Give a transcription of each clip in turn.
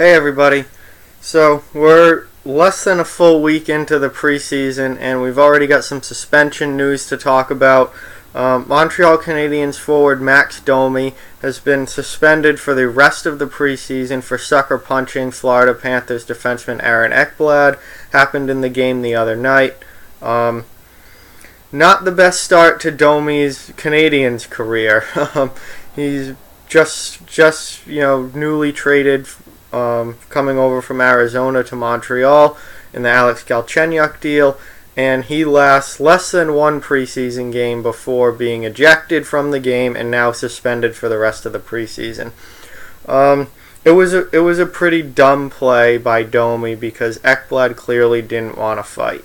Hey everybody. So we're less than a full week into the preseason and we've already got some suspension news to talk about. Montreal Canadiens forward Max Domi has been suspended for the rest of the preseason for sucker punching Florida Panthers defenseman Aaron Ekblad. Happened in the game the other night. Not the best start to Domi's Canadiens career. He's just newly traded, coming over from Arizona to Montreal in the Alex Galchenyuk deal, and he lasts less than one preseason game before being ejected from the game and now suspended for the rest of the preseason. It was a pretty dumb play by Domi because Ekblad clearly didn't want to fight.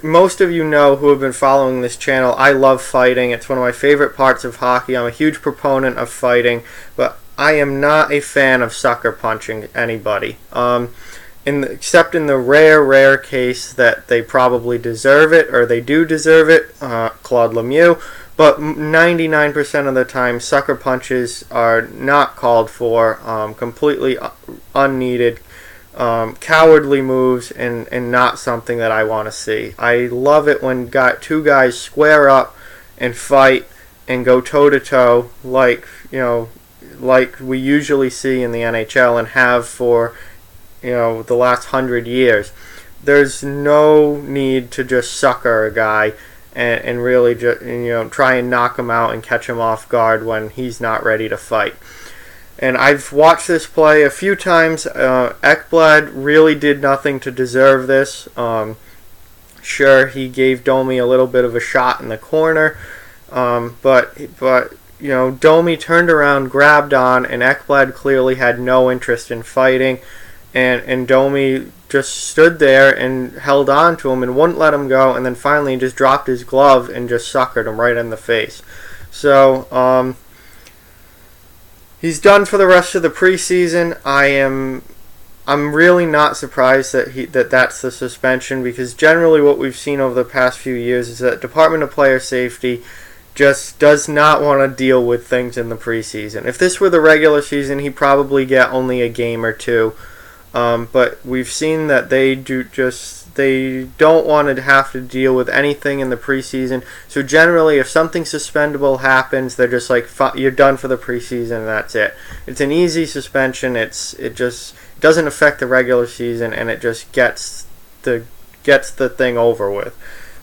Most of you know who have been following this channel, I love fighting. It's one of my favorite parts of hockey. I'm a huge proponent of fighting, but I am not a fan of sucker punching anybody. Except in the rare case that they probably deserve it, or they do deserve it, Claude Lemieux. But 99% of the time, sucker punches are not called for, completely unneeded. Cowardly moves and not something that I want to see. I love it when two guys square up and fight and go toe to toe like we usually see in the NHL and have for the last 100 years. There's no need to just sucker a guy and really just try and knock him out and catch him off guard when he's not ready to fight. And I've watched this play a few times. Ekblad really did nothing to deserve this. Sure, he gave Domi a little bit of a shot in the corner, but Domi turned around, grabbed on, and Ekblad clearly had no interest in fighting, and Domi just stood there and held on to him and wouldn't let him go, and then finally just dropped his glove and just suckered him right in the face. So, he's done for the rest of the preseason. I'm really not surprised that that's the suspension, because generally what we've seen over the past few years is that Department of Player Safety just does not want to deal with things in the preseason. If this were the regular season, he'd probably get only a game or two. But we've seen that they don't want to have to deal with anything in the preseason. So generally, if something suspendable happens, they're just like, you're done for the preseason, and that's it. It's an easy suspension. It just doesn't affect the regular season, and it just gets the thing over with.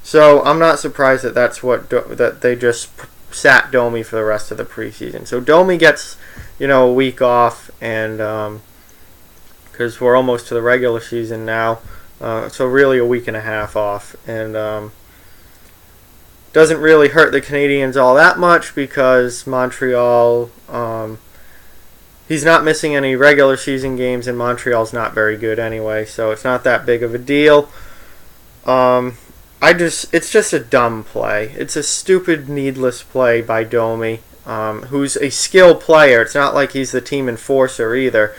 So I'm not surprised that they just sat Domi for the rest of the preseason. So Domi gets a week off, and because we're almost to the regular season now. So really a week and a half off, and doesn't really hurt the Canadiens all that much because Montreal, he's not missing any regular season games, and Montreal's not very good anyway, so it's not that big of a deal. It's just a dumb play. It's a stupid, needless play by Domi, who's a skilled player. It's not like he's the team enforcer either.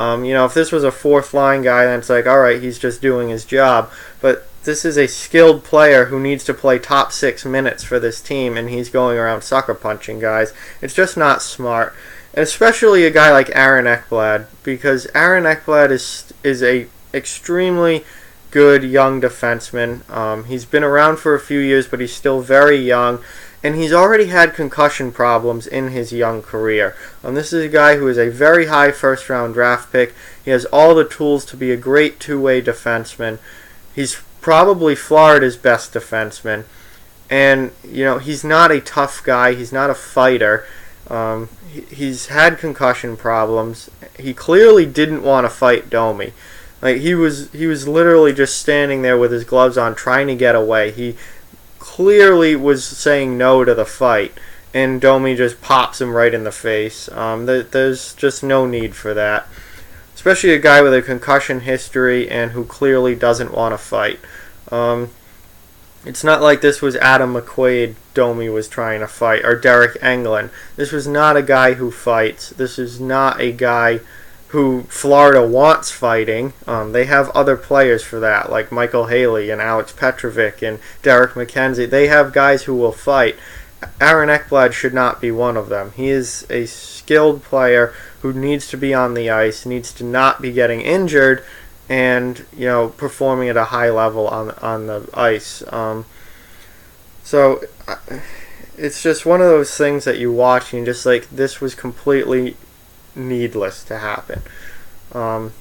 If this was a fourth line guy, then it's like, alright, he's just doing his job. But this is a skilled player who needs to play top 6 minutes for this team, and he's going around sucker punching guys. It's just not smart. And especially a guy like Aaron Ekblad, because Aaron Ekblad is a extremely good young defenseman. He's been around for a few years, but he's still very young. And he's already had concussion problems in his young career. This is a guy who is a very high first-round draft pick. He has all the tools to be a great two-way defenseman. He's probably Florida's best defenseman. And, he's not a tough guy. He's not a fighter. He's had concussion problems. He clearly didn't want to fight Domi. He was literally just standing there with his gloves on trying to get away. He clearly was saying no to the fight, and Domi just pops him right in the face. There's just no need for that, especially a guy with a concussion history and who clearly doesn't want to fight. It's not like this was Adam McQuaid Domi was trying to fight, or Derek Englund. This was not a guy who fights. This is not a guy who Florida wants fighting. They have other players for that, like Michael Haley and Alex Petrovic and Derek McKenzie. They have guys who will fight. Aaron Ekblad should not be one of them. He is a skilled player who needs to be on the ice, needs to not be getting injured, and performing at a high level on the ice. So it's just one of those things that you watch and you're just like, this was completely needless to happen. I'm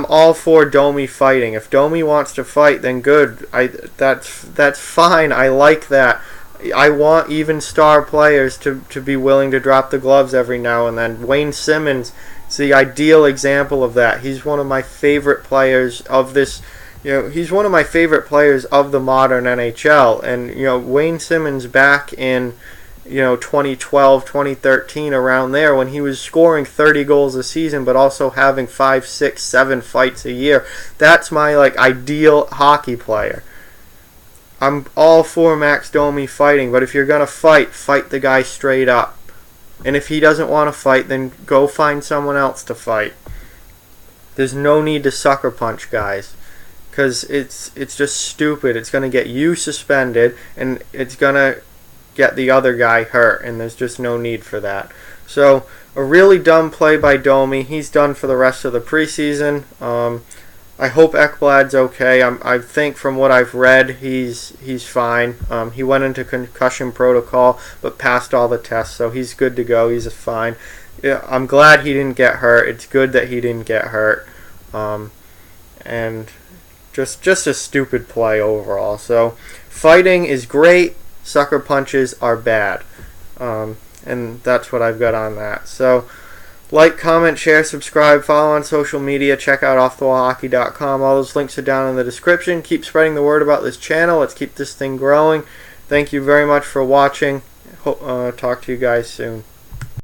all for Domi fighting. If Domi wants to fight, then good. That's fine. I like that. I want even star players to be willing to drop the gloves every now and then. Wayne Simmons is the ideal example of that. He's one of my favorite players of this. He's one of my favorite players of the modern NHL. And Wayne Simmons back in 2012, 2013, around there, when he was scoring 30 goals a season but also having 5, 6, 7 fights a year. That's my ideal hockey player. I'm all for Max Domi fighting, but if you're going to fight the guy straight up. And if he doesn't want to fight, then go find someone else to fight. There's no need to sucker punch guys, because it's just stupid. It's going to get you suspended, and it's going to get the other guy hurt, and there's just no need for that. So, a really dumb play by Domi. He's done for the rest of the preseason. I hope Ekblad's okay. I think from what I've read, he's fine. He went into concussion protocol, but passed all the tests, so he's good to go. He's fine. Yeah, I'm glad he didn't get hurt. It's good that he didn't get hurt. And just a stupid play overall. So, fighting is great. Sucker punches are bad. And that's what I've got on that. So, like, comment, share, subscribe, follow on social media, check out offthewallhockey.com. All those links are down in the description. Keep spreading the word about this channel. Let's keep this thing growing. Thank you very much for watching. Talk to you guys soon.